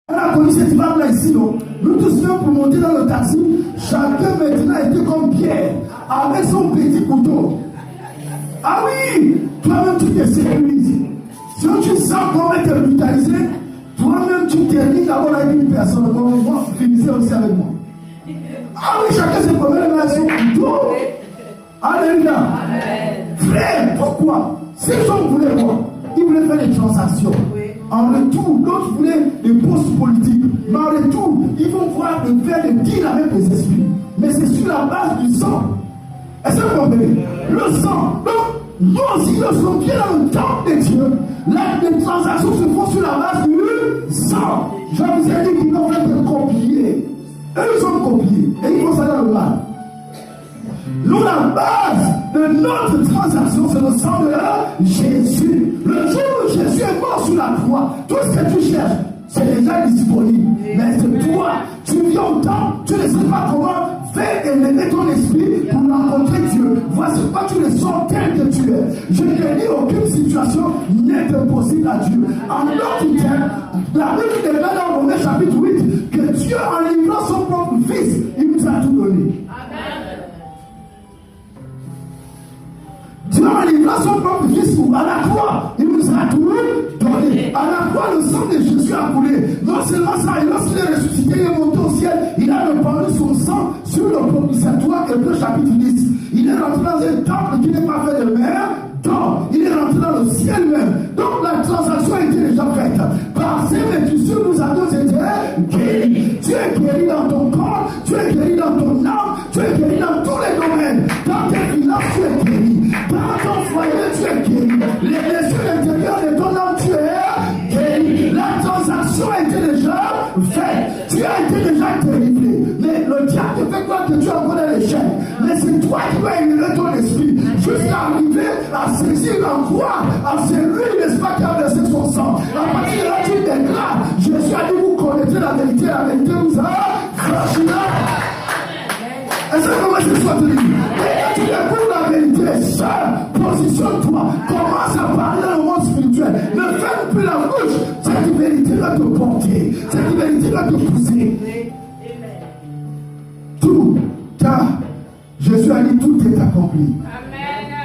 On a connu cette femme-là ici, non? Nous tous même pour monter dans le taxi, chacun maintenant était comme Pierre, avec son petit couteau. Ah oui, toi-même tu te sécurises. Si tu sens qu'on va te brutaliser, toi-même tu te dis d'abord avec une personne, bon, finissez aussi avec moi. Ah oui, chacun se promène avec son couteau. Alléluia. Frère, pourquoi? Ces gens voulaient quoi? Ils voulaient faire des transactions. En retour, d'autres voulaient des postes politiques. Mais en retour, ils vont voir de faire des deals avec les esprits. Mais c'est sur la base du sang. Est-ce que vous comprenez? Le sang. Donc, nous aussi, nous sommes bien dans le temple de Dieu. Là, les transactions se font sur la base du sang. Je vous ai dit qu'ils vont faire des copier. Et nous sommes copiés. Et il faut ça dans le mal. Nous, la base de notre transaction, c'est le sang de Jésus. Le jour où Jésus est mort sur la croix, tout ce que tu cherches, c'est déjà disponible. Mais c'est toi, tu viens au temps, tu ne sais pas comment faire élever ton esprit pour rencontrer Dieu. Voici quoi tu le sens tel que tu es. Je ne dis aucune situation n'est impossible à Dieu. En d'autres termes, la Bible déclare dans Romains chapitre 8 que Dieu, en livrant son propre fils, il nous a tout donné. Dieu a livré son propre fils à la croix. Il nous a tout donné. À la croix, le sang de Jésus a coulé. Non seulement ça, et lorsqu'il est ressuscité, il est monté au ciel. Il a répandu son sang sur le propitiatoire, Hébreux chapitre 10. Il est rentré dans un temple qui n'est pas fait de mer. Donc, il est rentré dans le ciel même. Donc, la transaction a été déjà faite. Par ces métissures, nous avons été guéris. Tu es guéri dans ton corps, tu es guéri dans ton âme, tu es guéri dans tous les domaines. Dans tes finances, tu es guéri. Dans ton foyer, tu es guéri. Les blessures intérieures de ton âme, tu es guéri. La transaction a été déjà faite. Tu as été déjà délivré. Mais le diable te fait croire que tu as encore l'échec. Mais c'est toi qui vas élever ton esprit jusqu'à arriver à saisir en croix à celui, n'est-ce pas, qui a versé son sang. À partir de là, tu déclares. Jésus a dit, vous connaissez la vérité vous a franchira. Est-ce que comment je sois te dire? Et quand tu découvres la vérité, seul, positionne-toi, commence à parler dans le monde spirituel. Ne ferme plus la bouche. Cette vérité va te porter. Cette vérité va te pousser. Tout, car Jésus a dit, tout est accompli.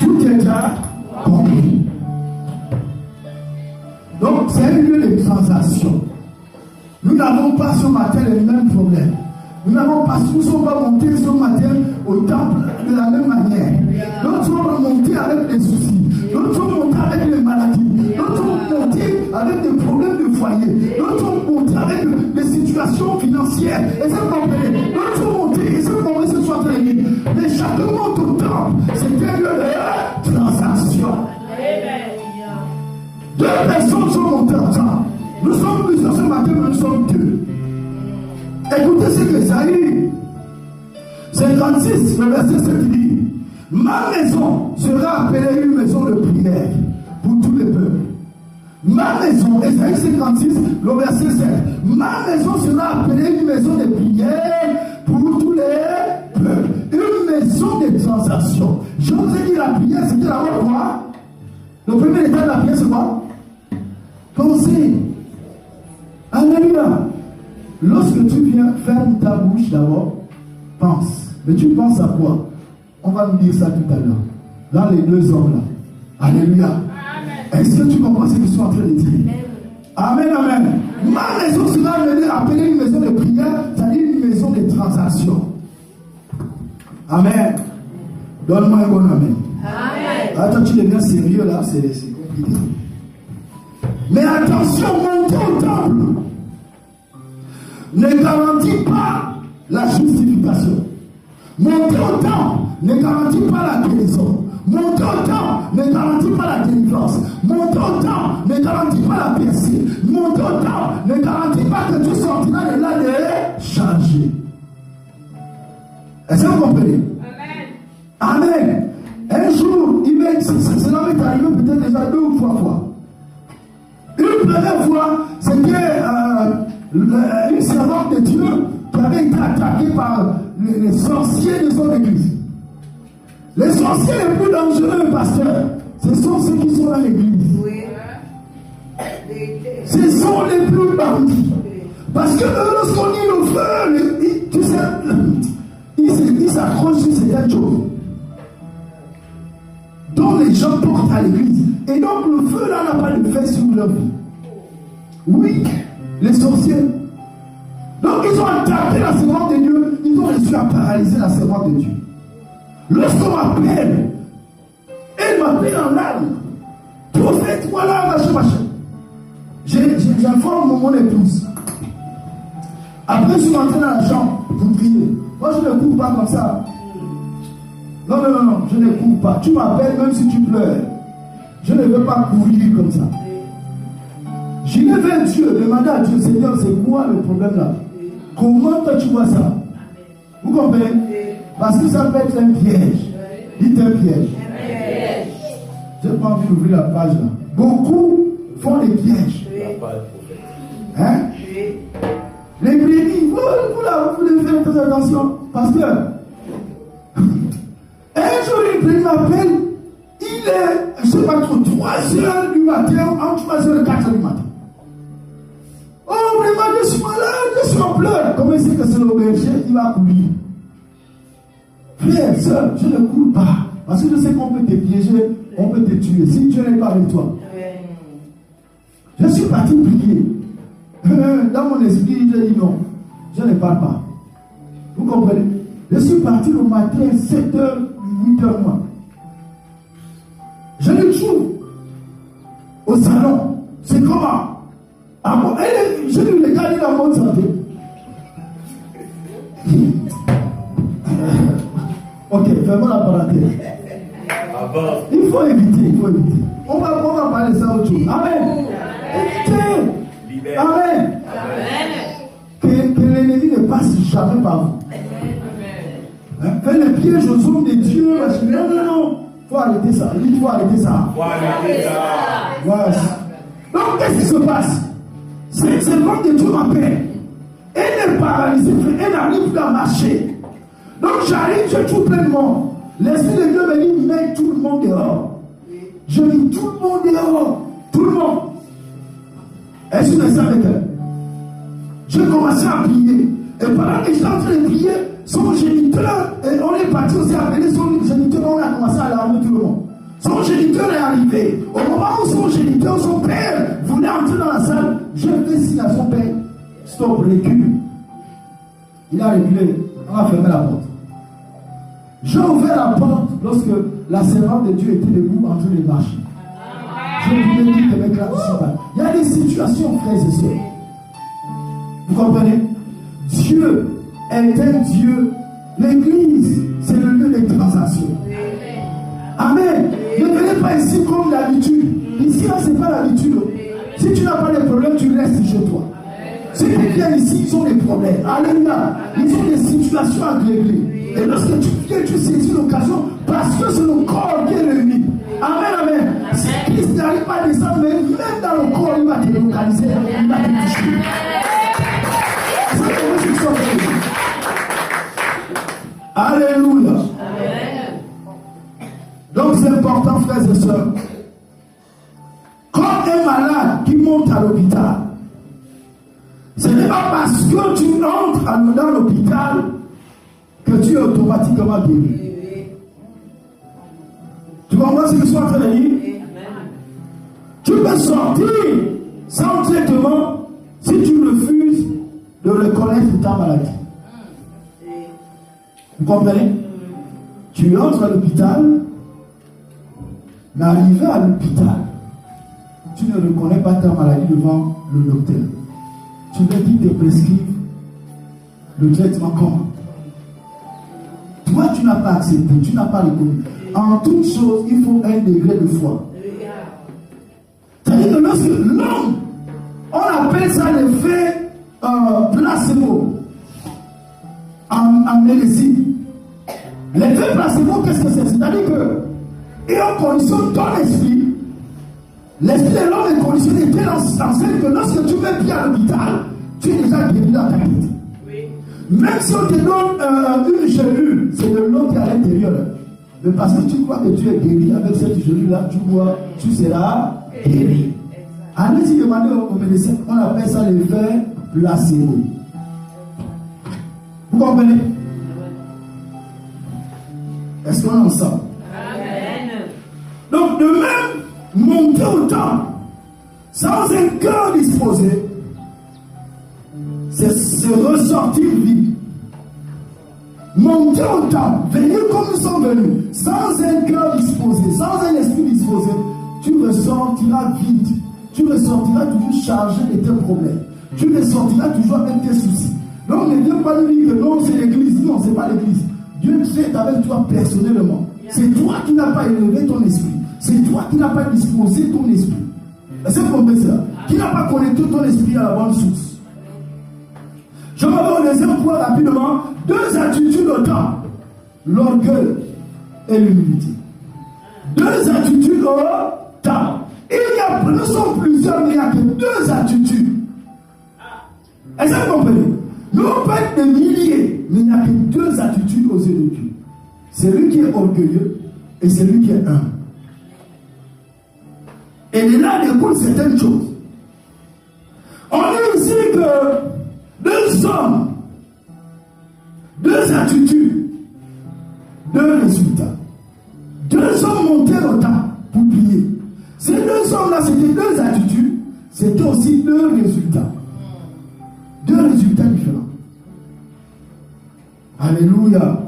Tout est déjà accompli. Donc, c'est un lieu de transaction. Nous n'avons pas ce matin les mêmes problèmes. Nous ne sommes pas montés ce matin au temple de la même manière. D'autres sont montés avec des soucis. D'autres sont montés avec des maladies. D'autres sont montés avec des problèmes de foyer. D'autres sont montés avec des situations financières. Et ça comprenez. D'autres sont montés et ça comprenez ce soir très vite. Mais chacun monte au temple. C'est un lieu de transaction. Deux personnes sont montées ensemble. Nous sommes plusieurs ce matin, mais nous sommes deux. Écoutez ce que Isaïe 56, le verset 7 dit: ma maison sera appelée une maison de prière pour tous les peuples. Ma maison, Isaïe 56, le verset 7. Ma maison sera appelée une maison de prière pour tous les peuples. Une maison de transaction. Je vous ai dit, la prière, c'était d'abord quoi? Le premier état de la prière, c'est quoi? Pensez. Alléluia. Lorsque tu viens, ferme ta bouche d'abord, pense. Mais tu penses à quoi? On va nous dire ça tout à l'heure. Dans les deux hommes là. Alléluia. Est-ce que tu comprends ce qu'ils sont en train de dire? Amen, amen. Ma maison sera appelée une maison de prière, c'est-à-dire une maison de transaction. Amen. Donne-moi un bon amen. Amen. Attends, tu deviens sérieux là, c'est compliqué. Mais attention, montez au temple ne garantit pas la justification. Monter au temple ne garantit pas la guérison. Monter au temple ne garantit pas la délivrance. Monter au temple ne garantit pas la percée. Monter au temple ne garantit pas que tu sortiras de là de changer. Est-ce que vous comprenez? Amen. Amen. Un jour, cela m'est arrivé peut-être déjà 2 ou 3 fois. Une première fois, c'était une servante de Dieu qui avait été attaquée par les sorciers de son église. Les sorciers les plus dangereux, pasteur, ce sont ceux qui sont dans l'église. Ce sont les plus bandits. que lorsqu'on dit le feu, tu sais, il s'accroche sur certaines choses dont les gens portent à l'église. Et donc le feu là n'a pas d'effet sur leur vie. Oui, les sorciers. Donc ils ont attaqué la servante de Dieu, ils ont réussi à paralyser la servante de Dieu. Lorsqu'on m'appelle, elle m'appelle en larmes. Prophète, voilà, machin. J'informe mon épouse. Après, je suis rentré dans la chambre pour prier. Moi, je ne cours pas comme ça. Non, je ne cours pas. Tu m'appelles même si tu pleures. Je ne veux pas courir comme ça. J'irai vers Dieu, demander à Dieu, Seigneur, c'est quoi le problème là? Comment toi tu vois ça? Vous comprenez? Parce que ça peut être un piège. Dites un piège. Je n'ai pas envie d'ouvrir la page là. Beaucoup font des pièges. Hein? Les brebis, vous devez faire très attention. Parce que un jour, une brebis m'appelle. Il est, je ne sais pas trop, 3h du matin, entre 3h et 4h du matin. Oh, vraiment, je suis malade, je suis en pleurs. Comment il sait que c'est le berger? Il va courir. Frère, soeur, je ne cours pas. Parce que je sais qu'on peut te piéger, on peut te tuer. Si Dieu n'est pas avec toi. Je suis parti prier. Dans mon esprit, j'ai dit non, je ne parle pas. Vous comprenez? Je suis parti le matin, 7h, 8h moins. Je le trouve au salon. C'est comment? Ah bon, je lui regarde dans mon santé. Ok, fermons la parenthèse. Il faut éviter. On va parler de ça autre chose. Amen. Évitez. Amen. Que l'ennemi ne passe jamais par vous. Faites les pièges aux hommes de Dieu. Non. Il faut arrêter ça. Il faut arrêter ça. Voilà. Donc, qu'est-ce qui se passe? C'est le monde de Dieu m'appelle. Elle est paralysée. Elle n'arrive pas à marcher. Donc, j'arrive, je trouve plein de monde. L'esprit de Dieu me dit, mets tout le monde dehors. Je dis, tout le monde dehors. Tout le monde. Et je me sens avec elle. Je commençais à prier. Et pendant que j'étais en train de prier, son géniteur, et on est parti aussi appeler son géniteur, on a commencé à alarmer tout le monde. Son géniteur est arrivé. Au moment où son géniteur, son père, voulait entrer dans la salle, je fais signe à son père. Stop, recule. Il a reculé. On a fermé la porte. J'ai ouvert la porte lorsque la servante de Dieu était debout en train de marcher. Je voulais dire que mes classes ne sont pas. Il y a des situations, frères et sœurs. Vous comprenez? Dieu est un Dieu. L'église, c'est le lieu des transactions. Amen. Ne venez pas ici comme d'habitude. Ici, là, ce n'est pas l'habitude. Si tu n'as pas de problème, tu restes chez toi. Ceux qui viennent ici, ils ont des problèmes. Alléluia. Ils ont des situations à régler. Et lorsque tu viens, tu saisis l'occasion parce que c'est le corps qui est l'ennemi. Amen. Si Christ n'arrive pas à descendre, mais même dans le corps, il va te localiser, il va te toucher. C'est comment je suis sorti. Alléluia. Amen. Donc c'est important, frères et sœurs. Quand un malade qui monte à l'hôpital, ce n'est pas parce que tu entres dans l'hôpital que tu es automatiquement guéri. Tu comprends ce que je suis en train de dire? Tu peux sortir sans traitement si tu refuses de reconnaître ta maladie. Vous comprenez? Tu entres à l'hôpital, mais arrivé à l'hôpital, tu ne reconnais pas ta maladie devant le docteur. Tu veux qu'il te prescrive le traitement comment? Toi, tu n'as pas accepté, tu n'as pas reconnu. En toute chose, il faut un degré de foi. C'est-à-dire que lorsque l'homme, on appelle ça l'effet placebo en médecine. L'effet placebo, qu'est-ce que c'est? C'est-à-dire que, et on conditionne ton esprit. L'esprit de l'homme est conditionné tel en sorte que lorsque tu vas bien à l'hôpital, tu es déjà guéri dans ta tête. Oui. Même si on te donne une cellule, c'est de l'eau qui est à l'intérieur. Mais parce que tu crois que tu es guéri avec cette cellule-là, tu seras guéri. Allez-y demander au médecin, on appelle ça l'effet placebo. Vous comprenez? Est-ce qu'on est ensemble? Amen. Donc, de même, monter au temple sans un cœur disposé, c'est se ressortir vide. Monter au temple, venir comme nous sommes venus, sans un cœur disposé, sans un esprit disposé, tu ressortiras vide. Tu ressortiras toujours chargé de tes problèmes. Tu ressortiras toujours avec tes soucis. Donc ne viens pas nous dire que non, c'est l'église. Non, c'est pas l'église. Dieu traite avec toi personnellement. C'est toi qui n'as pas élevé ton esprit. C'est toi qui n'as pas disposé ton esprit. Est-ce que vous comprenez ça? Qui n'a pas connecté ton esprit à la bonne source? Je vais vous laisser un point rapidement. Deux attitudes au temps. L'orgueil et l'humilité. Deux attitudes au temps. Nous sommes plusieurs, mais il n'y a que deux attitudes. Est-ce que vous comprenez? Nous pouvons être des milliers, mais il n'y a que deux attitudes aux yeux de Dieu. Celui qui est orgueilleux et celui qui est humble. Et de là découle certaines choses. On dit ici que deux hommes, deux attitudes, deux résultats. Deux hommes montèrent au temple pour prier. Ces deux hommes-là, c'était deux attitudes, c'était aussi deux résultats. Deux résultats différents. Alléluia.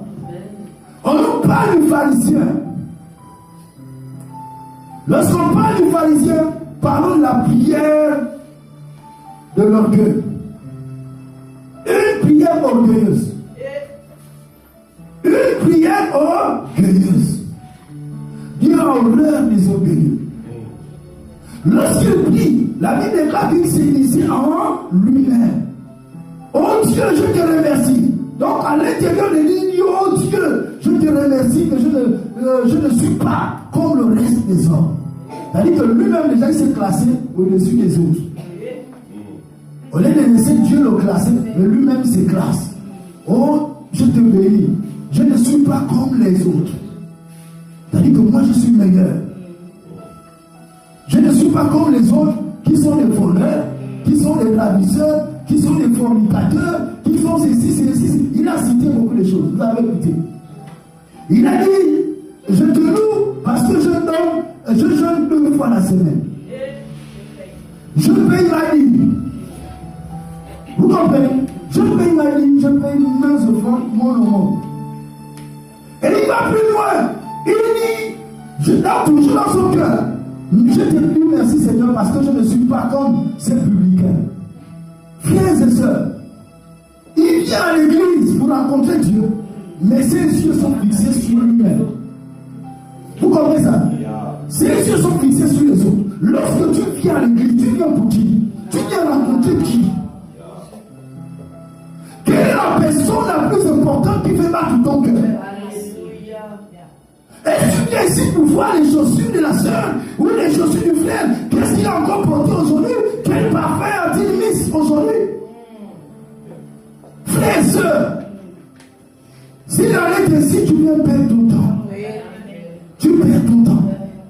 On nous parle du pharisien. Lorsqu'on parle du pharisien, parlons de la prière de l'orgueil. Une prière orgueilleuse. Une prière orgueilleuse. Dieu a horreur des orgueilleux. Lorsqu'il prie, la Bible déclare qu'il s'est laissé en lui-même. Oh Dieu, je te remercie. Donc à l'intérieur de lui, oh Dieu, je te remercie que je ne suis pas comme le reste des hommes. C'est-à-dire que lui-même déjà il s'est classé au-dessus des autres. Au lieu de laisser Dieu le classer, mais lui-même se classe. Oh, je te bénis. Je ne suis pas comme les autres. C'est-à-dire que moi je suis meilleur. Je ne suis pas comme les autres qui sont des voleurs, qui sont des ravisseurs, qui sont des fornicateurs, qui font ceci. Il a cité beaucoup de choses. Vous avez écouté. Il a dit, je te loue parce que je jeûne 2 fois la semaine. Je paye ma dîme. Vous comprenez? Je paye ma dîme, je paye mes offrandes, mon nom. Et il va plus loin. Il dit, je donne toujours dans son cœur. Je te dis merci Seigneur parce que je ne suis pas comme ces publicains. Frères et sœurs, il vient à l'église pour rencontrer Dieu, mais ses yeux sont fixés sur lui-même. Vous comprenez ça? Ses yeux sont fixés sur les autres. Lorsque tu viens à l'église, tu viens pour qui? Tu viens rencontrer qui? Quelle est la personne la plus importante qui fait battre ton cœur? Est-ce que tu viens ici pour voir les chaussures de la sœur ou les chaussures du frère? Qu'est-ce qu'il a encore porté aujourd'hui? Quel parfum a-t-il mis aujourd'hui? Frères et sœurs, s'il en est ainsi, tu viens perdre ton temps. Tu perds ton temps.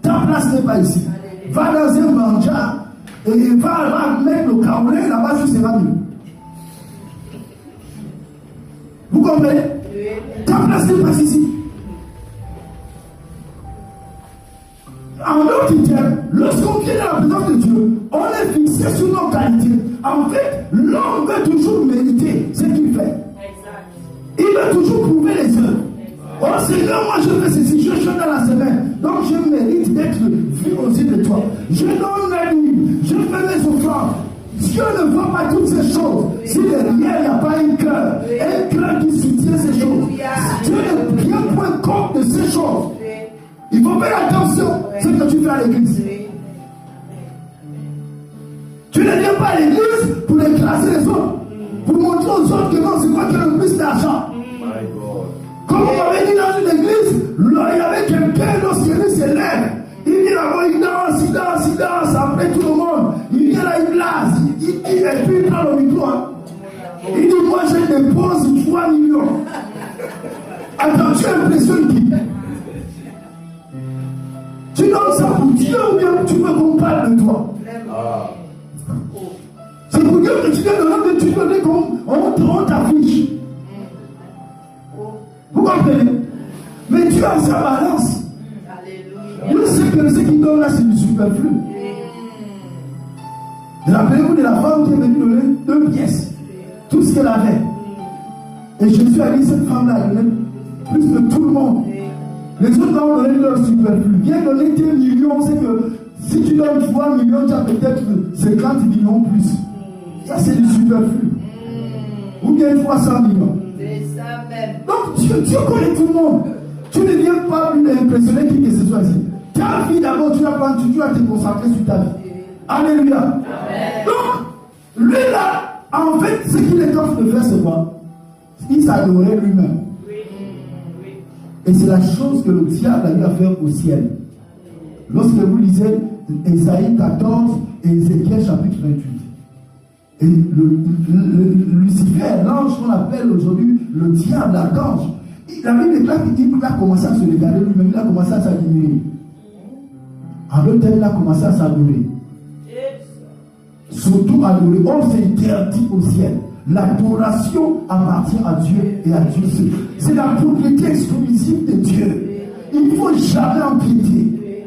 Ta place n'est pas ici. Va dans un manja et va mettre le caoulet là-bas, tu seras mieux. Vous comprenez? Ta place n'est pas ici. En d'autres termes, lorsqu'on vient dans la présence de Dieu, on est fixé sur nos qualités. En fait, l'homme veut toujours mériter ce qu'il fait. Il veut toujours prouver les œuvres. Oh Seigneur, moi je fais ceci, je chante dans la semaine. Donc je mérite d'être vu aux yeux de toi. Je donne ma vie, je fais mes offrandes. Dieu ne voit pas toutes ces choses. Si derrière il n'y a pas un cœur qui soutient ces choses. Dieu ne tient point compte de ces choses. Il faut faire attention à ce que tu fais à l'église. Tu ne viens pas à l'église pour écraser les autres, pour montrer aux autres que non, c'est moi qui ai le plus d'argent. Comme on m'avait dit dans une église, il y avait quelqu'un lorsqu'il se lève, il dit là-bas, il danse, après tout le monde, il vient là, il blase, il dit, et puis il prend le micro. Il dit, moi je dépose 3 millions. Attends, tu impressionnes qui? Tu donnes ça pour Dieu ou bien tu veux qu'on parle de toi? C'est pour Dieu que tu viens de l'homme, mais tu veux qu'on t'affiche. Dieu a sa balance. Dieu sait que ce qu'il donne là, c'est du superflu. Rappelez-vous de la femme qui est venue donner 2 pièces. Tout ce qu'elle avait. Et Jésus a dit, cette femme-là, elle donne plus que tout le monde. Les autres ont donné leur superflu. Viens donner tes millions, c'est que si tu donnes 3 millions, tu as peut-être 50 millions plus. Ça, c'est du superflu. Ou bien 300 millions. C'est ça même. Donc, Dieu connaît tout le monde. Tu ne viens pas plus impressionné qui que ce soit ici. Ta vie d'abord, tu vas te concentrer sur ta vie. Alléluia. Amen. Donc, lui là, en fait, ce qu'il est en train de faire, c'est quoi? Il s'adorait lui-même. Et c'est la chose que le diable a eu à faire au ciel. Lorsque vous lisez Ésaïe 14 et Ézéchiel chapitre 28. Et Lucifer, l'ange qu'on appelle aujourd'hui le diable, l'archange, la Bible déclare qu'il a commencé à se regarder lui-même, il a commencé à s'admirer. En d'autres termes, il a commencé à s'adorer. Surtout adorer. Or, c'est interdit au ciel. L'adoration appartient à Dieu et à Dieu seul. C'est la propriété exclusive de Dieu. Il ne faut jamais empiéter.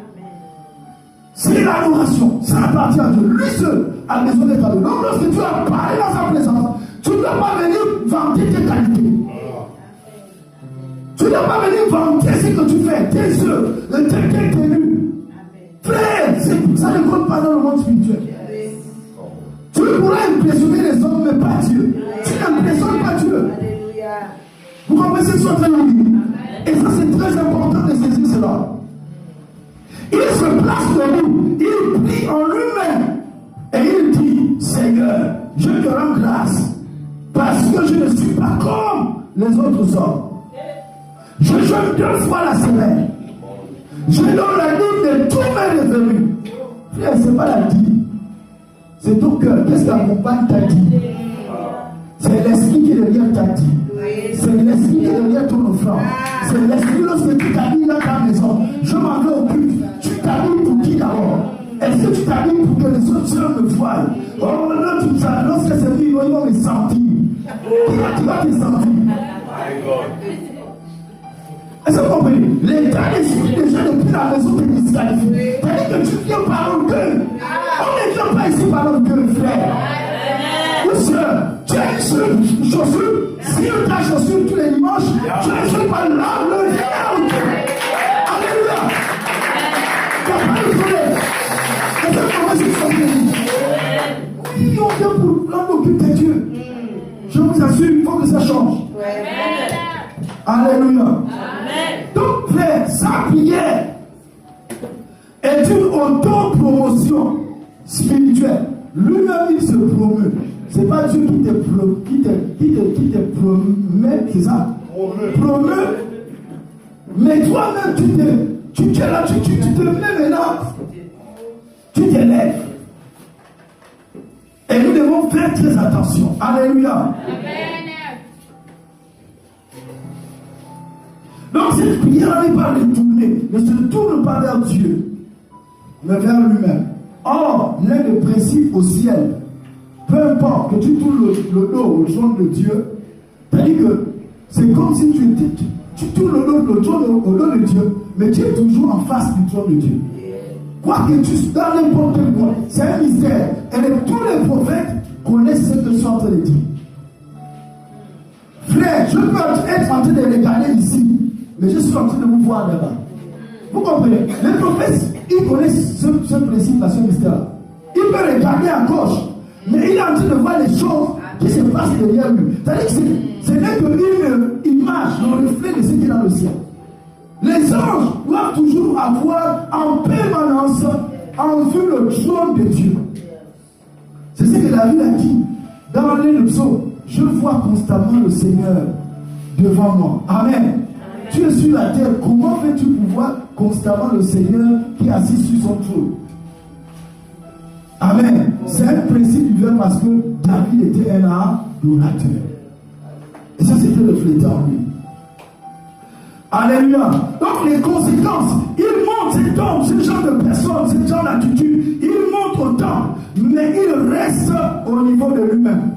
C'est l'adoration. Ça appartient à Dieu. Lui seul a besoin d'être adoré. Donc, lorsque tu as parlé dans sa présence, tu ne dois pas venir vanter tes qualités. Tu ne dois pas venir vanter ce que tu fais, tes œuvres, tes tenues. Frère, ça ne compte pas dans le monde spirituel. Tu pourras impressionner les hommes, mais pas Dieu. Tu n'impressionnes pas Dieu. Vous comprenez ce que je suis en train de dire? Et ça, c'est très important de saisir cela. Il se place de nous, il prie en lui-même. Et il dit, Seigneur, je te rends grâce, parce que je ne suis pas comme les autres hommes. Je jeûne 2 fois la semaine. Je donne la dîme de tous mes revenus. Frère, ce n'est pas la dîme. C'est ton cœur. Qu'est-ce qu'accompagne ta dîme? C'est l'esprit qui est derrière ta dîme. C'est l'esprit qui est derrière ton offrande. C'est l'esprit lorsque tu t'habilles dans ta maison. Je m'en vais au culte. Tu t'habilles pour qui d'abord? Est-ce que tu t'habilles pour que les autres sœurs me voient? Oh non, tout ça. Lorsque c'est lui, ils vont me sentir. Tu vas te sentir. Est-ce que vous comprenez? L'état d'esprit déjà depuis la maison te disqualifie. C'est-à-dire que tu viens par l'orgueil. On ne vient pas ici par l'orgueil, frère. Oui, sœur, tu as une seule chaussure. Si ta chaussure tous les dimanches, tu as une seule par l'âme, le rien. Alléluia. Tu n'as pas le soleil. Est-ce que vous comprenez? Oui, on vient pour l'homme occupe de Dieu. Je vous assure, il faut que ça change. Alléluia. Donc, frère, sa prière est une auto-promotion spirituelle. Lui-même, il se promeut. Ce n'est pas Dieu qui te promet, c'est ça? Promeut. Mais toi-même, tu es là, tu te mets maintenant. Tu t'élèves. Et nous devons faire très attention. Alléluia. Donc cette prière n'est pas détournée, ne se tourne pas vers Dieu, mais vers lui-même. Or, l'un des principes au ciel, peu importe que tu tournes le dos au trône de Dieu, c'est-à-dire que c'est comme si tu tournes le trône au dos de Dieu, mais tu es toujours en face du trône de Dieu. Quoi que tu sois dans n'importe quel point, c'est un mystère. Et tous les prophètes connaissent ce que je suis en train de dire. Frère, je peux être en train de regarder ici, mais je suis en train de vous voir là-bas. Vous comprenez? Les prophètes, ils connaissent ce principe-là, ce mystère-là. Il peut regarder à gauche, mais il est en train de voir les choses qui se passent derrière lui. C'est-à-dire que ce n'est qu'une image, le reflet de ce qui est dans le ciel. Les anges doivent toujours avoir en permanence en vue le trône de Dieu. C'est ce que David a dit dans le psaume. Je vois constamment le Seigneur devant moi. Amen. Tu es sur la terre, comment fais-tu pour voir constamment le Seigneur qui est assis sur son trône? Amen. C'est un principe divin parce que David était un adorateur. Et ça, c'était reflété en lui. Alléluia. Donc les conséquences, il monte cet homme, ce genre de personne, ce genre d'attitude, il monte au temple, mais il reste au niveau de lui-même.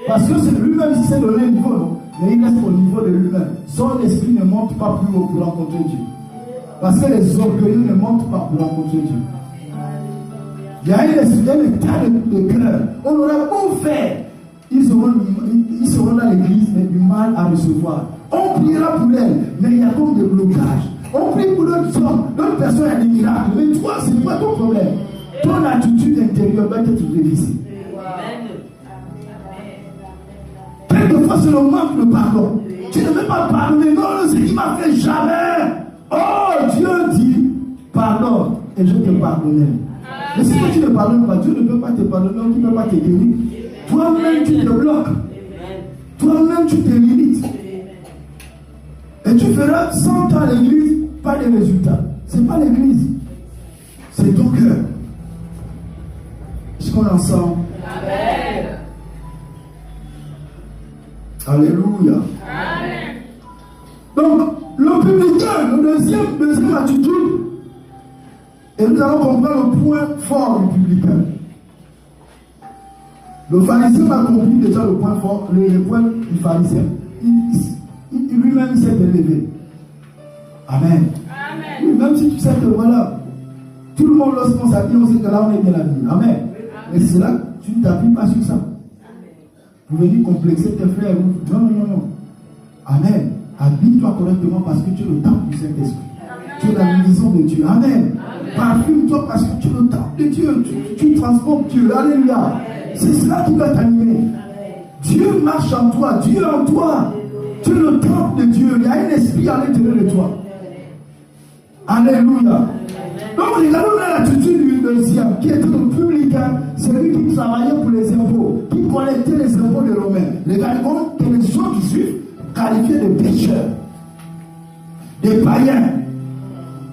Parce que c'est lui-même qui s'est donné le niveau, non? mais il reste au niveau de lui-même. Son esprit ne monte pas plus haut pour rencontrer Dieu. Parce que les orgueilleux ne montent pas pour rencontrer Dieu. Il y a un état de cœur. On aura beau faire. Ils seront dans l'église, mais du mal à recevoir. On priera pour elle, mais il y a comme des blocages. On prie pour d'autres hommes, d'autres personnes, il y a des miracles. Mais toi, ce n'est pas ton problème. Ton attitude intérieure doit être révisée. Quelquefois, c'est le manque de pardon. Tu ne veux pas pardonner. Non, ce qu'il m'a fait jamais. Oh, Dieu dit, pardonne, et je te pardonnerai. Mais si tu ne pardonnes pas, Dieu ne peut pas te pardonner, il ne peut pas te guérir. Toi-même, tu te bloques. Toi-même, tu te limites. Et tu feras 100 ans à l'église, pas de résultats. Ce n'est pas l'église, c'est ton cœur. Est-ce qu'on est ensemble? Amen. Alléluia. Amen. Donc, le publicain, le deuxième attitude, et nous allons comprendre le point fort du publicain. Le pharisien a compris déjà le point fort, le point du pharisien. Lui-même, il s'est élevé. Amen. Amen. Même si tu sais que voilà, tout le monde lorsqu'on s'habille, on sait que là on est bien habillé. Amen. Mais c'est là, tu ne t'appuies pas sur ça. Pour venir complexer tes frères. Non, non, non, non. Amen. Habille-toi correctement parce que tu es le temple du Saint-Esprit. Tu es la maison de Dieu. Amen. Parfume-toi parce que tu es le temple de Dieu. Tu transformes Dieu. Alléluia. C'est cela qui va t'animer. Dieu marche en toi. Dieu est en toi. Tu es le temple de Dieu. Il y a un esprit à l'intérieur de toi. Alléluia. Donc, regardons l'attitude du deuxième, qui était le publicain, celui qui travaillait pour les impôts, qui collectait les impôts des Romains. Regardons que les gens qui suivent qualifiés de pécheurs, des païens.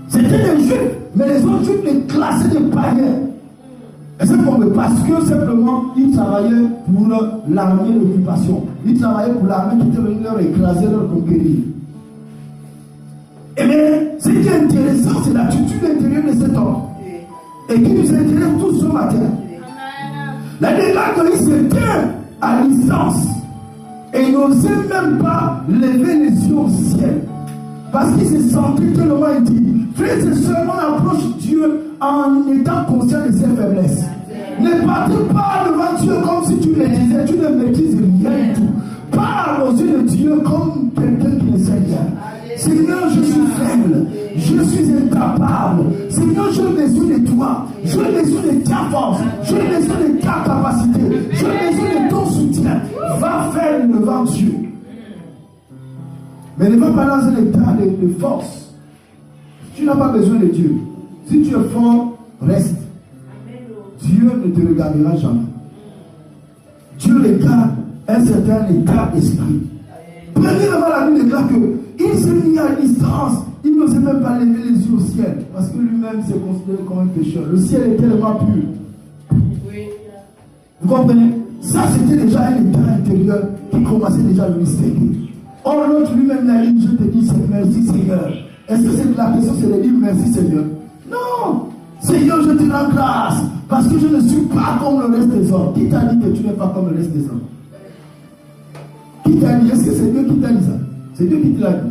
C'était des juifs, mais les autres juifs les classaient de païens. Et c'est parce que simplement, ils travaillaient pour l'armée d'occupation. Ils travaillaient pour l'armée qui était venue leur écraser, leur conquérir. Eh bien, ce qui est intéressant, c'est l'attitude intérieure de cet homme. Et qui nous intéresse tous ce matin. La dégâts qu'il s'était à distance. Et il n'osait même pas lever les yeux au ciel. Parce qu'il se sentait tellement intime. Frères et sœurs, on approche Dieu en étant conscient de ses faiblesses. Ne partez pas devant Dieu comme si tu maîtrisais. Tu ne maîtrises rien du tout. Parle aux yeux de Dieu comme quelqu'un qui ne sait rien. Seigneur, je suis faible, je suis incapable. Seigneur, je ai besoin de toi, je ai besoin de ta force, je ai besoin de ta capacité, je ai besoin de ton soutien. Va faire devant Dieu. Mais ne va pas dans un état de force. Tu n'as pas besoin de Dieu. Si tu es fort, reste. Dieu ne te regardera jamais. Dieu regarde un certain état d'esprit. Premièrement, la Bible déclare que il s'est mis à distance. Il n'osait même pas lever les yeux au ciel. Parce que lui-même s'est considéré comme un pécheur. Le ciel est tellement pur. Oui. Vous comprenez? Ça, c'était déjà un état intérieur qui commençait déjà à lui distinguer. Or, l'autre lui-même l'a dit, je te dis merci Seigneur. Est-ce que c'est la question, c'est de dire merci Seigneur? Non. Seigneur, je te rends grâce. Parce que je ne suis pas comme le reste des hommes. Qui t'a dit que tu n'es pas comme le reste des hommes? Qui t'a dit? Est-ce que c'est Dieu qui t'a dit ça? C'est Dieu qui te l'a dit.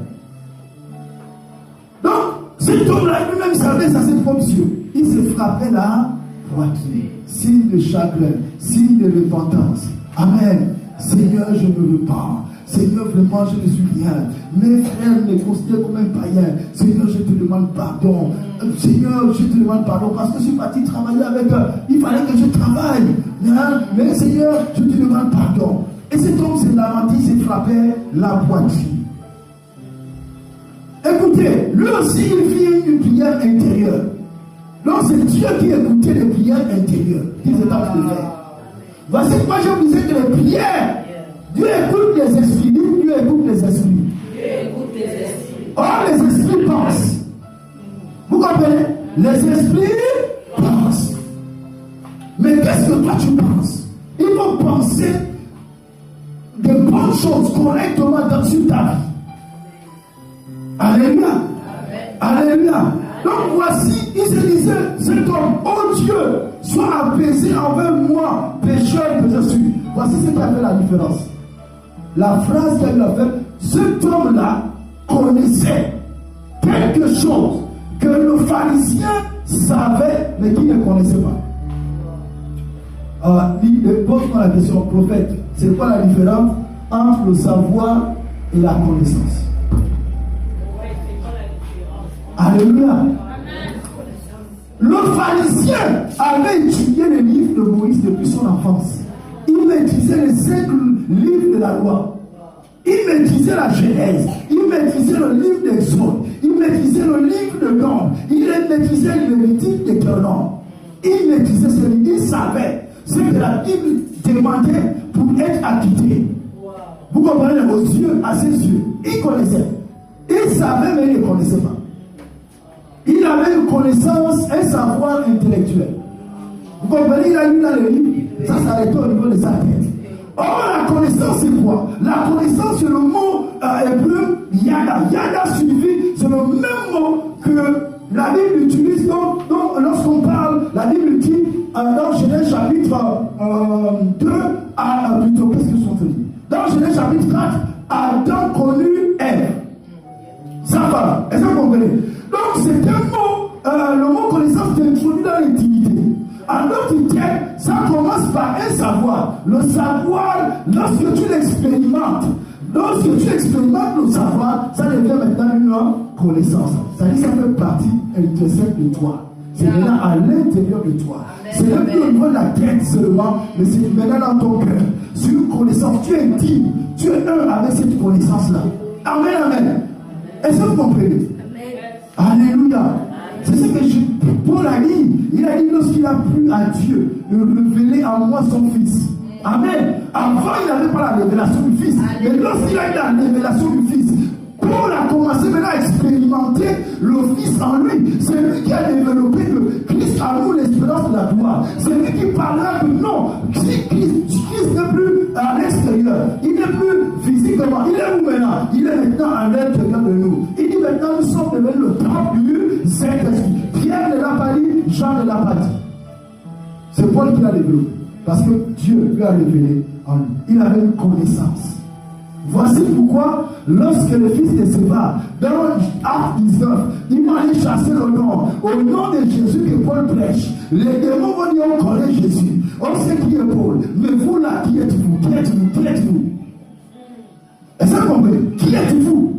Donc, cet homme-là lui-même savait ça, c'est comme Dieu. Il se frappait la poitrine. Signe de chagrin, signe de repentance. Amen. Seigneur, je me repens. Seigneur, vraiment, je ne suis rien. Mes frères me considèrent comme un païen. Seigneur, je te demande pardon. Seigneur, je te demande pardon parce que je suis parti travailler avec eux. Il fallait que je travaille. Mais Seigneur, je te demande pardon. Et cet homme s'est lamenté, il s'est frappé la poitrine. Écoutez, lui aussi, il fit une prière intérieure. Donc, c'est Dieu qui écoutait les prières intérieures qu'il était en train de faire. Voici pourquoi je vous disais que les prières, Dieu écoute les esprits. Dieu écoute les esprits. Dieu écoute les esprits. Or, les esprits pensent. Vous comprenez? Les esprits pensent. Mais qu'est-ce que toi tu penses? Il faut penser de bonnes choses correctement dans sur ta vie. Alléluia. Alléluia. Donc voici, il se disait, cet homme, oh Dieu, sois apaisé envers moi, pécheur que je suis. Voici ce qui a fait la différence. La phrase qu'elle a faite, cet homme-là connaissait quelque chose que le pharisien savait, mais qu'il ne connaissait pas. Pose-moi la question, prophète, c'est quoi la différence entre le savoir et la connaissance? Alléluia. Le pharisien avait étudié les livres de Moïse depuis son enfance. Il maîtrisait les 5 livres de la loi. Il maîtrisait la Genèse. Il maîtrisait le livre d'Exode. Il maîtrisait le livre de Nombre. Il maîtrisait le Lévitique de Deutéronome. Il maîtrisait ce livre. Il savait ce que la Bible demandait pour être acquitté. Vous comprenez, aux yeux, à ses yeux. Il connaissait. Il savait, mais il ne connaissait pas. Il avait une connaissance, un savoir intellectuel. Vous comprenez, il a lu dans le livre, ça s'arrêtait au niveau de sa tête. Or, la connaissance, c'est quoi? La connaissance, c'est le mot hébreu yada. Yada suivi, c'est le même mot que la Bible utilise. Donc, lorsqu'on parle, la Bible dit dans Genèse chapitre 2, plutôt, qu'est-ce que sont dit? Dans Genèse chapitre 4, Adam connut Ève, sa femme. Est-ce que vous comprenez? Donc, c'est un mot, le mot connaissance est introduit dans l'intimité. En d'autres termes, ça commence par un savoir. Le savoir, lorsque tu l'expérimentes, le savoir, ça devient maintenant une connaissance. C'est-à-dire ça fait partie intrinsèque de toi. C'est maintenant à l'intérieur de toi. C'est même plus au niveau de la tête seulement, mais c'est maintenant dans ton cœur. C'est une connaissance. Tu es intime. Tu es un avec cette connaissance-là. Amen, amen. Est-ce que vous comprenez? Alléluia. C'est ce que Paul a dit. Il a dit lorsqu'il a plu à Dieu de révéler en moi son Fils. Amen. Avant, il n'avait pas la révélation du Fils. Mais lorsqu'il a eu la révélation du Fils, Paul a commencé maintenant à expérimenter le Fils en lui. C'est lui qui a développé le Christ en nous, l'espérance de la gloire. C'est lui qui parlera que non, Christ n'est plus à l'extérieur. Il n'est plus physiquement. Il est où maintenant? Il est maintenant à l'intérieur de nous. Il dit maintenant nous sommes devenus le temple du Saint-Esprit. Pierre ne l'a pas dit, Jean ne l'a pas dit. C'est Paul qui l'a développé. Parce que Dieu lui a révélé en lui. Il avait une connaissance. Voici pourquoi, lorsque le Fils de Séva, dans Acte 19, il m'a allé chasser le nom, au nom de Jésus que Paul prêche. Les démons vont dire on connaît Jésus, on sait qui est Paul, mais vous là, qui êtes-vous? Qui êtes-vous? Qui êtes-vous? Est-ce que vous comprenez? Qui êtes-vous?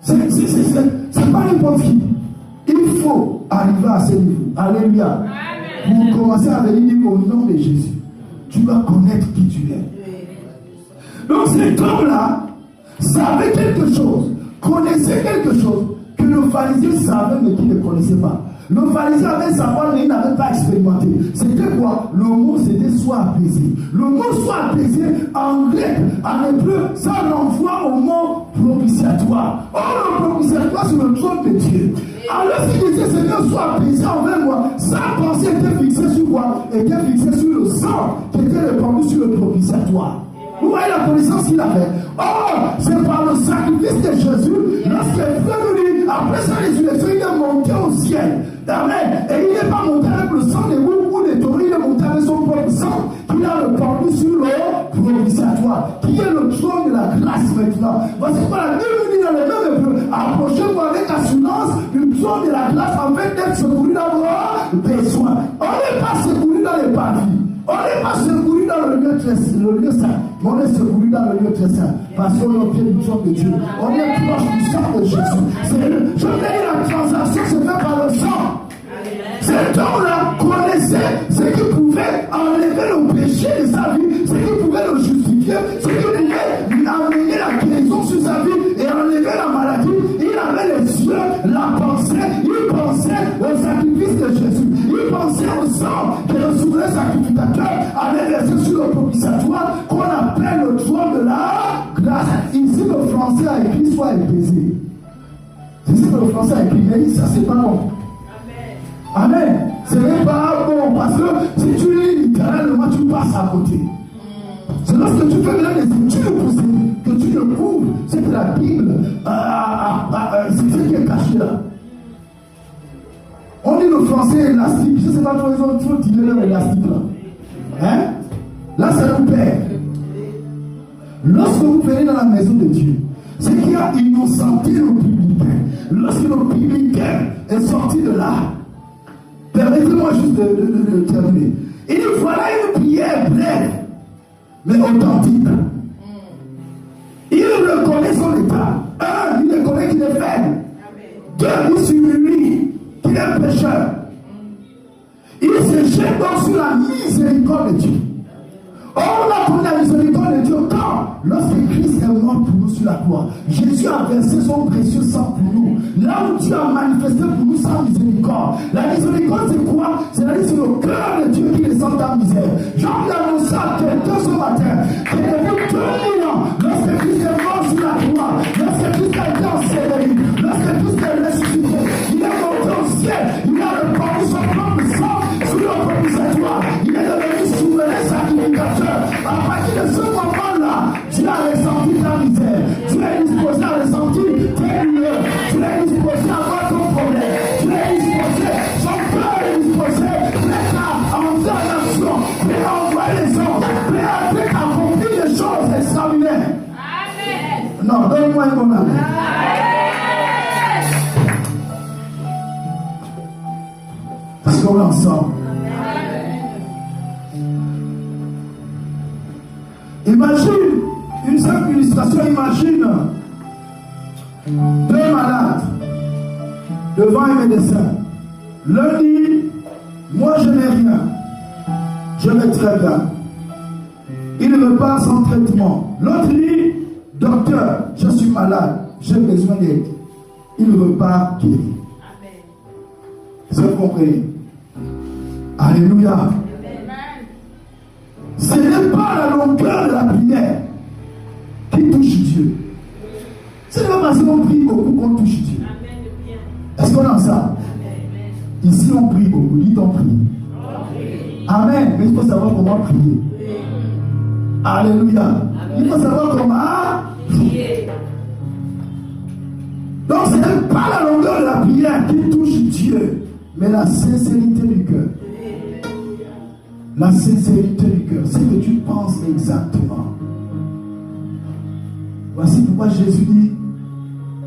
C'est pas n'importe qui. Il faut arriver à ce niveau. Alléluia. Pour commencer à venir au nom de Jésus, tu dois connaître qui tu es. Donc cet homme-là savait quelque chose, connaissait quelque chose que le pharisien savait mais qu'il ne connaissait pas. Le pharisien avait savoir mais il n'avait pas expérimenté. C'était quoi? Le mot c'était soit apaisé. Le mot soit apaisé en grec, en hébreu, ça renvoie au mot propitiatoire. Or le propitiatoire c'est le trône de Dieu. Alors s'il disait Seigneur sois apaisé envers moi, sa pensée était fixée sur quoi? Était fixée sur le sang qui était répandu sur le propitiatoire. Vous voyez la connaissance qu'il a fait. Oh, c'est par le sacrifice de Jésus, lorsqu'il est venu, après sa résurrection, il est monté au ciel. Amen. Et il n'est pas monté avec le sang des boucs ou des taureaux, il est monté avec son propre sang qu'il a répandu sur le propitiatoire, qui est le trône de la grâce maintenant. Voici quoi la Bible dit dans les mêmes hébreux. Approchez-vous avec assurance du trône de la grâce afin d'être secouru dans vos besoins. On n'est pas secouru dans les parvis. On n'est pas secouru dans le lieu saint. On est secouru dans le lieu très saint. Parce qu'on est au pied du trône de Dieu. On est proche du sang de Jésus. Je veux dire, la transaction se fait par le sang. Cet homme-là connaissait ce qui pouvait enlever le péché de sa vie, ce qui pouvait le justifier, ce qui pouvait lui amener la guérison sur sa vie et enlever la maladie. Il avait les yeux, la pensée, il pensait au sacrifice de Jésus. Il pensait au sang que le souverain sacrificateur avait versé sur le propitiatoire qu'on appelle le trône de la grâce. Ici, le français a écrit soit apaisé. C'est ce que le français a écrit, mais ça c'est pas bon. Amen. Ce n'est pas bon parce que si tu lis littéralement, tu passes à côté. C'est lorsque tu fais des études poussées que tu découvres ce que la Bible, c'est ce qui est caché là. On dit le français élastique. Je ne sais pas trop, ils ont toujours tiré leur élastique là. Hein? Là, ça nous perd. Lorsque vous venez dans la maison de Dieu, c'est qu'il a innocenté le publicain. Lorsque le publicain est sorti de là, permettez-moi juste de terminer. Il dit voilà une prière brève, mais authentique. Il reconnaît son état. Un, il reconnaît qu'il est faible. Deux, il s'humilie qu'il est pécheur. Il se jette donc sur la miséricorde de Dieu. Or, on a connu la miséricorde de Dieu quand, lorsque Christ est mort pour nous sur la croix, Jésus a versé son précieux sang pour nous. Là où Dieu a manifesté pour nous sa miséricorde. La miséricorde, c'est quoi? C'est-à-dire c'est le cœur de Dieu qui descend ta misère. J'ai envie d'annoncer à quelqu'un ce matin que depuis 2000 ans, lorsque Christ est mort sur la croix, lorsque Christ a été enseveli, lorsque Christ est ressuscité, il est monté au ciel, il a répandu son propre sang sur le propitiatoire. Il est devenu souverain sacrificateur. À partir de ce moment-là, tu as ressenti ta misère. Tu es disposé à ressentir tes douleurs. Tu es disposé à avoir ton problème. Tu es disposé, son cœur est disposé, prêt à entrer en action, prêt à envoyer les anges, prêt à accomplir des choses extraordinaires. Amen. Non, donne-moi un bon amen. Parce qu'on est ensemble. Imagine, une simple illustration, imagine deux malades devant un médecin. L'un dit, moi je n'ai rien, je vais très bien. Il repart sans traitement. L'autre dit, docteur, je suis malade, j'ai besoin d'aide. Il repart guéri. Est-ce que vous comprenez? Alléluia. Ce n'est pas la longueur de la prière qui touche Dieu. Ce n'est pas parce qu'on prie beaucoup qu'on touche Dieu. Est-ce qu'on a ça? Ici on prie beaucoup. Dites on prie. Amen. Mais il faut savoir comment prier. Alléluia. Il faut savoir comment prier. Donc ce n'est pas la longueur de la prière qui touche Dieu, mais la sincérité du cœur. La sincérité du cœur, c'est que tu penses exactement. Voici pourquoi Jésus dit,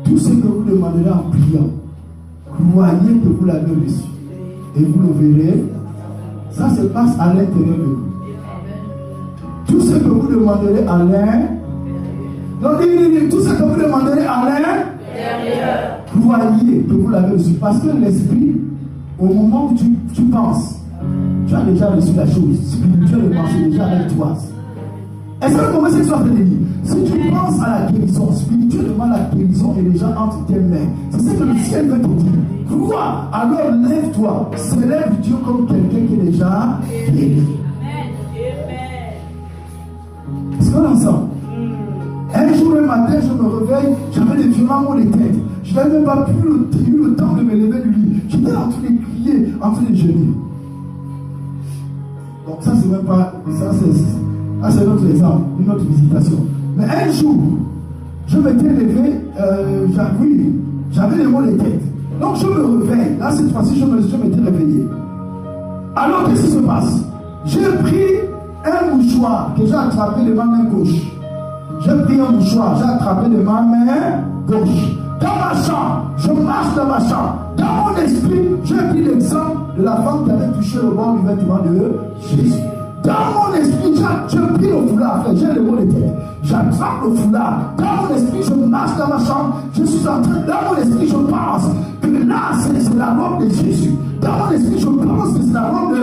tout ce que vous demanderez en priant, croyez que vous l'avez reçu. Et vous le verrez, ça se passe à l'intérieur de vous. Tout ce que vous demanderez à l'intérieur, tout ce que vous demanderez à l'intérieur, croyez que vous l'avez reçu. Parce que l'esprit, au moment où tu penses, tu as déjà reçu la chose. Spirituellement, c'est déjà avec toi. Est-ce que vous comprenez ce que tu as fait de dire? Si tu penses à la guérison, spirituellement, la guérison est déjà entre tes mains. C'est ce que le ciel veut te dire. Crois, alors lève-toi. Célèbre Dieu comme quelqu'un qui est déjà guéri. Est-ce qu'on est ensemble? Un jour, le matin, je me réveille, j'avais des violents maux de tête. Je n'avais même pas eu le temps de me lever du lit. J'étais en train de crier, en train de gémir. Donc ça c'est même pas, ça c'est notre exemple, une autre visitation. Mais un jour, je m'étais levé, j'avais les maux de tête. Donc je me réveille, là cette fois-ci je m'étais réveillé. Alors qu'est-ce qui se passe? J'ai pris un mouchoir que j'ai attrapé de ma main gauche. J'ai pris un mouchoir, j'ai attrapé de ma main gauche. Dans ma chambre, je marche dans ma chambre. Dans mon esprit, j'ai pris l'exemple de la femme qui avait touché le bord du vêtement de Jésus. Dans mon esprit, j'ai pris le foulard, j'ai le mot de tête. J'attrape le foulard. Dans mon esprit, je marche dans ma chambre. Je suis en train, dans mon esprit, je pense que là, c'est la robe de Jésus. Dans mon esprit, je pense que c'est la robe de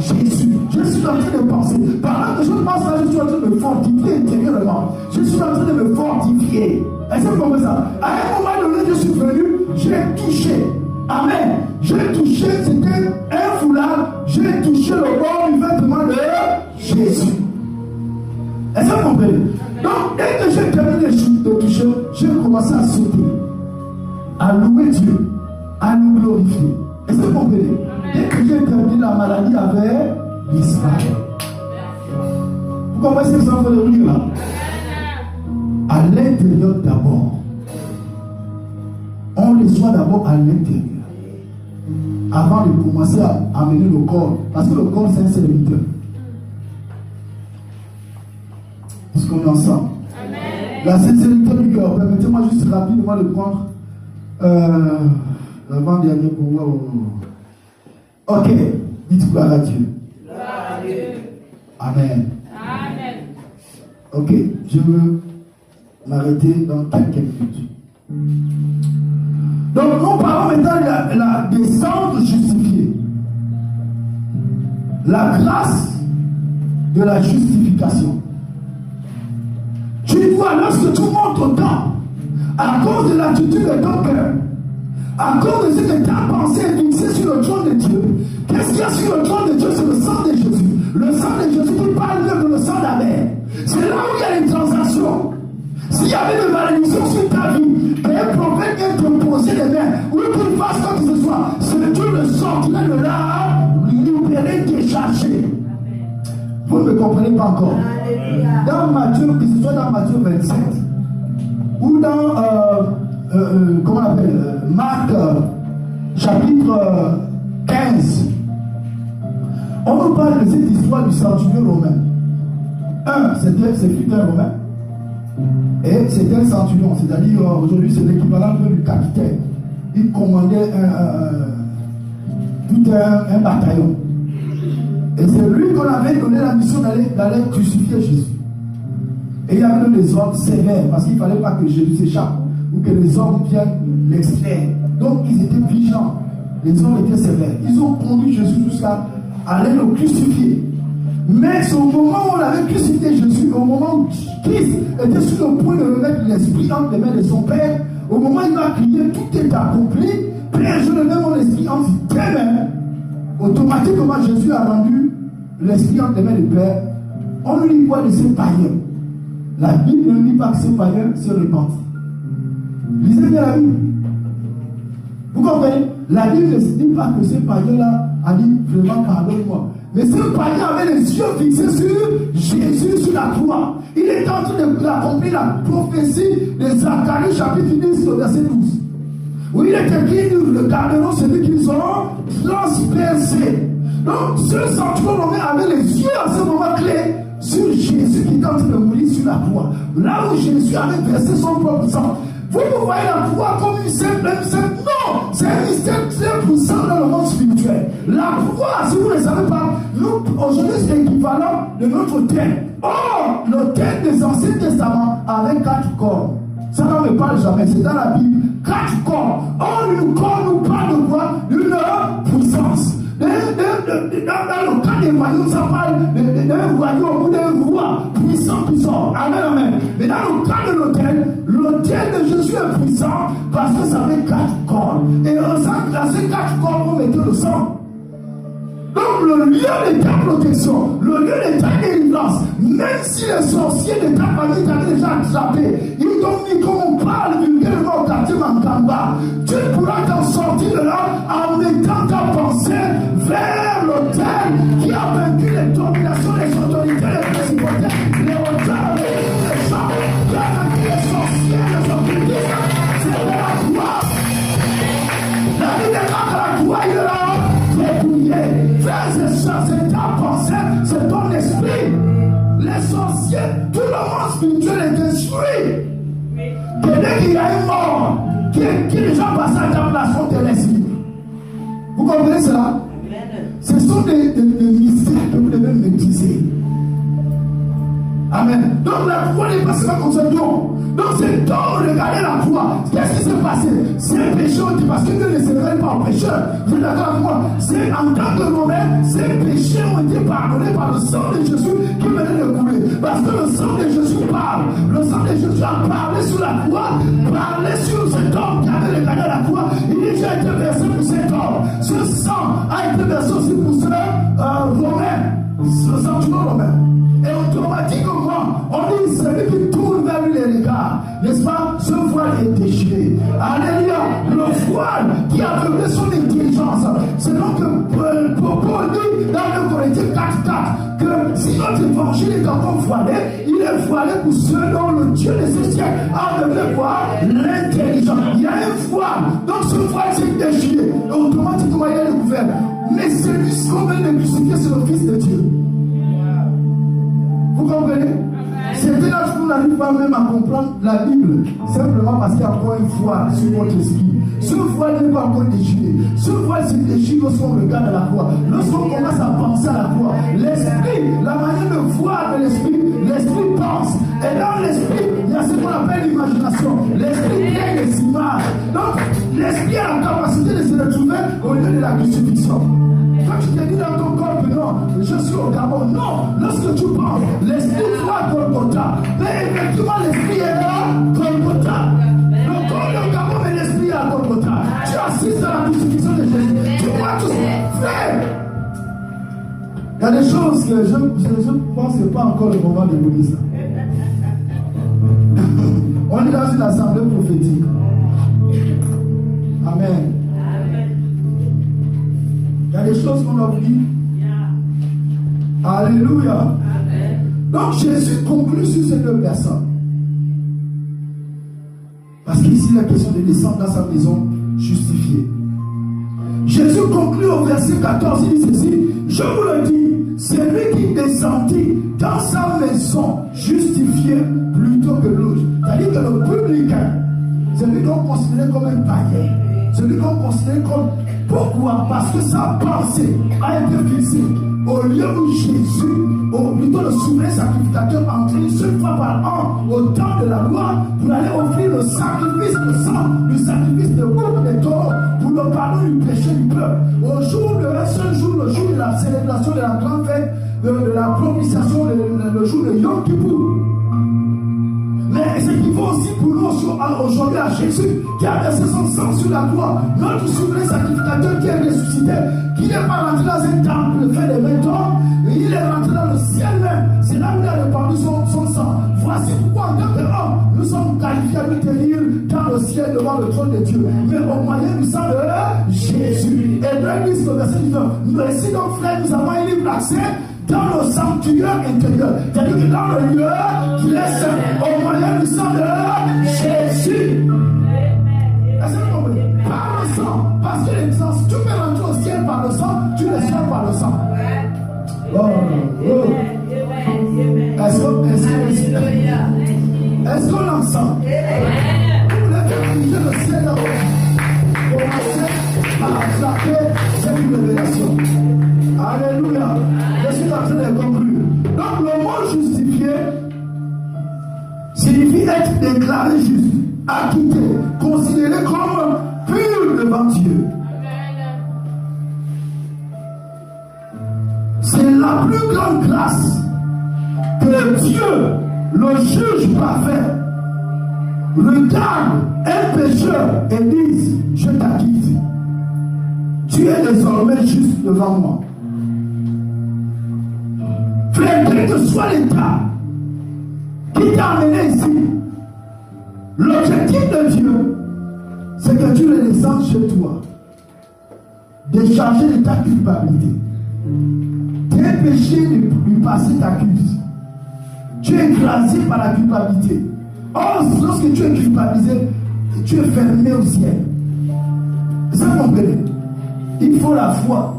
Jésus. Je suis en train de penser. Pendant que je pense là, je suis en train de me fortifier intérieurement. Je suis en train de me fortifier. Est-ce que vous comprenez ça? À un moment donné, je suis venu, j'ai touché. Amen. J'ai touché, c'était un foulard. J'ai touché le bord du vêtement de Jésus. Est-ce que vous comprenez? Donc, dès que j'ai terminé de toucher, j'ai commencé à sauter, à louer Dieu, à nous glorifier. Est-ce que vous comprenez? Dès que j'ai terminé, la maladie avait disparu. Vous comprenez ce que ça veut dire là? À l'intérieur d'abord. On les soit d'abord à l'intérieur. Avant de commencer à amener le corps. Parce que le corps, c'est un serviteur. Est-ce qu'on est ensemble? La sincérité du cœur. Permettez-moi juste rapidement de prendre l'avant-dernier pour moi. Ok, dites gloire à Dieu. Amen. Amen. Ok, je veux m'arrêter dans quelques minutes. Donc, nous parlons maintenant de la descente justifiée. La grâce de la justification. Tu vois, lorsque tu montes au temps, à cause de l'attitude de ton cœur, à cause de ce que ta pensée est fixée sur le trône de Dieu, qu'est-ce qu'il y a sur le trône de Dieu? C'est le sang de Jésus. Le sang de Jésus qui parle mieux que le sang d'Abel. C'est là où il y a une transaction. S'il y avait une malédiction sur ta vie, qu'un prophète vient te poser les mains, ou qu'il fasse quoi que ce soit, c'est Dieu le sortira de là, libéré, déchargé. Vous ne me comprenez pas encore. Dans Matthieu, que ce soit dans Matthieu 27, ou dans, comment on appelle, Marc, chapitre 15, on nous parle de cette histoire du centurion romain. C'était un romain. Et c'était un centurion, c'est-à-dire aujourd'hui c'est l'équivalent du capitaine. Il commandait tout un bataillon. Et c'est lui qu'on avait donné la mission d'aller crucifier Jésus. Et il avait donné des ordres sévères parce qu'il ne fallait pas que Jésus s'échappe ou que les hommes viennent l'extraire. Donc ils étaient vigilants. Les hommes étaient sévères. Ils ont conduit Jésus jusqu'à aller le crucifier. Mais c'est au moment où on avait crucifié Jésus, au moment où Christ était sur le point de remettre l'esprit entre les mains de son Père, au moment où il va crier, tout est accompli, Père, je remets mon esprit entre tes mains. Automatiquement, Jésus a rendu l'esprit entre les mains du Père. On ne lit pas de ces païens. La Bible ne dit pas que ces païens se repentent. Lisez bien la Bible. Vous comprenez? La Bible ne dit pas que ces païens-là a dit vraiment pardonne-moi. Mais ce païen avait les yeux fixés sur Jésus, sur la croix. Il est en train d'accomplir la prophétie de Zacharie, chapitre 10, verset 12. Où il est écrit, nous regarderons celui qu'ils ont transpercé. Donc, ce centurion romain avait les yeux à ce moment clé sur Jésus qui est en train de mourir sur la croix. Là où Jésus avait versé son propre sang. Vous voyez la croix comme une simple. Non, c'est un mystère très puissant dans le monde spirituel. La croix, si vous ne le savez pas, nous, aujourd'hui, c'est l'équivalent de notre terre. Or, le terre des Anciens Testaments avait 4 corps. Ça ne me parle jamais, c'est dans la Bible. 4 corps. Or, une corps nous parle de quoi? D'une puissance. Dans le cas des royaumes, ça parle d'un royaume ou d'un roi puissant. Amen, amen. Mais dans le cas de l'autel de Jésus est puissant parce que ça fait 4 corps. Et dans ces 4 corps, on mettait le sang. Donc le lieu de ta protection, le lieu de ta délivrance, même si les sorciers de ta famille t'avaient déjà attrapé, ils t'ont mis comme on parle vulgairement au quartier Mankamba, tu pourras t'en sortir de là en mettant ta pensée vers l'autel qui a vaincu les dominations, les autorités, les principautés, les hauteurs, les gens, qui a vaincu les sorciers, les occultistes. C'est la croix. La vie n'est pas de la croix, il est là. Frères et sœurs, c'est ta pensée, c'est ton esprit. Les sorciers, tout le monde spirituel est détruit. Dès qu'il y a un mort qui est déjà passé à ta place, on te laisse libre. Vous comprenez cela? Ce sont des mystères que vous devez maîtriser. Amen. Donc la croix n'est pas seulement comme ça, non. Donc c'est temps de regarder la croix. Qu'est-ce qui s'est passé? C'est un péché, parce que Dieu ne se révèle pas aux pécheurs. Vous êtes d'accord avec moi? C'est en tant que Romain, ces péchés ont été pardonnés par le sang de Jésus qui venait de couler. Parce que le sang de Jésus parle. Le sang de Jésus a parlé sur la croix, parlé sur cet homme qui avait regardé la croix. Il dit j'ai été versé pour cet homme. Ce sang a été versé aussi pour ce Romain. Ce centurion romain. Et automatiquement, on dit celui qui tourne vers lui les regards, n'est-ce pas? Ce voile est déchiré. Alléluia. Le voile qui a révélé son intelligence. C'est donc que Paul dit dans 1 Corinthiens 4:4 que si notre évangile est encore voilé, il est voilé pour ceux dont le Dieu de ce siècle a révélé quoi? L'intelligence. Il y a un voile. Donc ce voile s'est déchiré. Et automatiquement, il est découvert. Mais celui qu'on veut le crucifier, c'est le Fils de Dieu. Vous comprenez? Certains d'entre nous n'arrivent pas même à comprendre la Bible, simplement parce qu'il y a encore une foi sur votre esprit. Ce voile n'est pas encore déchiré. Ce voile se déchire lorsqu'on regarde à la croix. Lorsqu'on commence à penser à la croix. L'esprit, la manière de voir de l'esprit pense. Et dans l'esprit, il y a ce qu'on appelle l'imagination. L'esprit crée des images. Donc, l'esprit a la capacité de se retrouver au lieu de la crucifixion. Quand tu te dis dans ton corps que non, je suis au Gabon, non, lorsque tu penses, l'esprit voit Golgotha, mais effectivement l'esprit est là, Golgotha. Le corps est au Gabon, mais l'esprit est à Golgotha. Tu assistes à la crucifixion de Jésus, tu vois tout ça. Frère, il y a des choses que je pense que pas encore le moment de vous dire ça. On est dans une assemblée prophétique. Amen. Il y a des choses qu'on oublie. Alléluia. Amen. Donc Jésus conclut sur ces deux personnes. Parce qu'ici, il est question de descendre dans sa maison justifiée. Jésus conclut au verset 14, il dit ceci: je vous le dis, c'est lui qui descendit dans sa maison justifiée plutôt que l'autre. C'est-à-dire que le publicain, celui qu'on considérait comme un païen, celui qu'on considérait comme... Pourquoi? Parce que sa pensée a été fixée au lieu où Jésus, plutôt le souverain sacrificateur, entre une seule fois par an au temps de la loi pour aller offrir le sacrifice de sang, le sacrifice de bouc des taureaux pour le pardon du péché du peuple. Au jour de un seul jour, le jour de la célébration de la grande fête, de la propitiation, le jour de Yom Kippour. Mais ce qu'il faut aussi pour nous aujourd'hui à Jésus, qui a versé son sang sur la croix, notre souverain sacrificateur qui est ressuscité, qui n'est pas rentré dans un temple fait de béton, mais il est rentré dans le ciel même. C'est là où il a répandu son sang. Voici pourquoi en tant qu'homme, nous sommes qualifiés à nous tenir dans le ciel devant le trône de Dieu. Mais au moyen du sang de Jésus. Hébreux 10, le verset 19. Nous ici donc frères, nous avons un libre accès dans le sanctuaire intérieur. C'est-à-dire que dans le lieu qui est saint, au moyen du sang de Jésus. Est-ce que vous comprenez? Par le sang. Parce que les sens, tu peux rentrer au ciel par le sang, tu le sors par le sang. Oh. Est-ce qu'on en sent? Vous voulez faire bouger le ciel d'abord? Commencez à attraper cette révélation. Alléluia. Je suis en train de conclure. Donc le mot justifié signifie être déclaré juste, acquitté, considéré comme pur devant Dieu. C'est la plus grande grâce que Dieu, le juge parfait, regarde un pécheur et dise: je t'acquitte. Tu es désormais juste devant moi. Frère, quel que soit l'état qui t'a amené ici, l'objectif de Dieu, c'est que tu le descendes chez toi, décharger de ta culpabilité. Tes péchés du passé t'accusent. Tu es écrasé par la culpabilité. Or, lorsque tu es culpabilisé, tu es fermé au ciel. Ça, vous comprenez? Il faut la foi.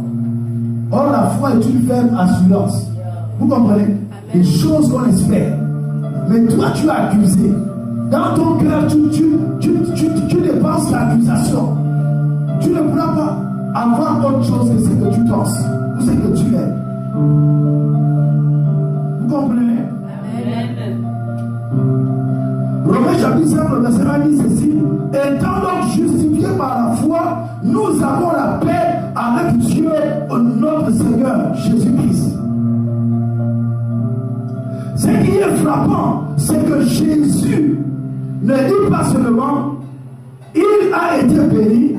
Or, la foi est une ferme assurance. Vous comprenez? Les choses qu'on espère. Mais toi, tu es accusé. Dans ton cœur, tu dépenses l'accusation. Tu ne pourras pas avoir autre chose que ce que tu penses ou ce que tu es. Vous comprenez? Amen. Romains chapitre 5, le verset 1 dit ceci: étant donc justifiés par la foi, nous avons la paix avec Dieu, notre Seigneur Jésus-Christ. Ce qui est frappant, c'est que Jésus ne dit pas seulement il a été béni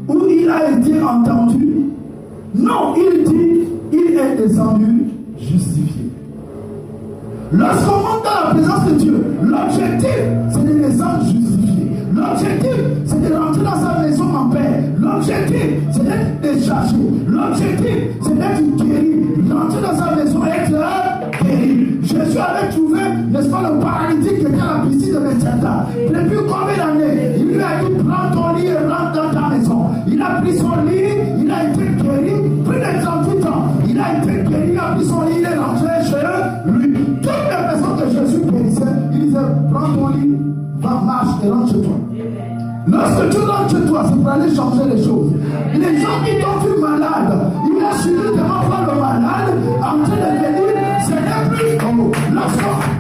ou il a été entendu. Non, il dit il est descendu justifié. Lorsqu'on monte dans la présence de Dieu, l'objectif c'est de descendre justifié. L'objectif c'est de rentrer dans sa maison en paix. L'objectif c'est d'être déchargé. L'objectif c'est d'être guéri. Rentrer dans sa maison et être guéri. Jésus avait trouvé, n'est-ce pas, le paralytique qui était à la piscine de Bethesda. Depuis combien d'années? Il lui a dit: prends ton lit et rentre dans ta maison. Il a pris son lit, il a été guéri. Plus de 38 ans, il a été guéri, il a pris son lit, il est rentré chez lui. Toutes les personnes que Jésus guérissait ton lit, va, marche et rentre chez toi. Lorsque tu rentres chez toi, c'est pour aller changer les choses. Les gens qui t'ont vu malade, ils vont subitement voir le malade en train de venir, c'est n'est plus comme lorsque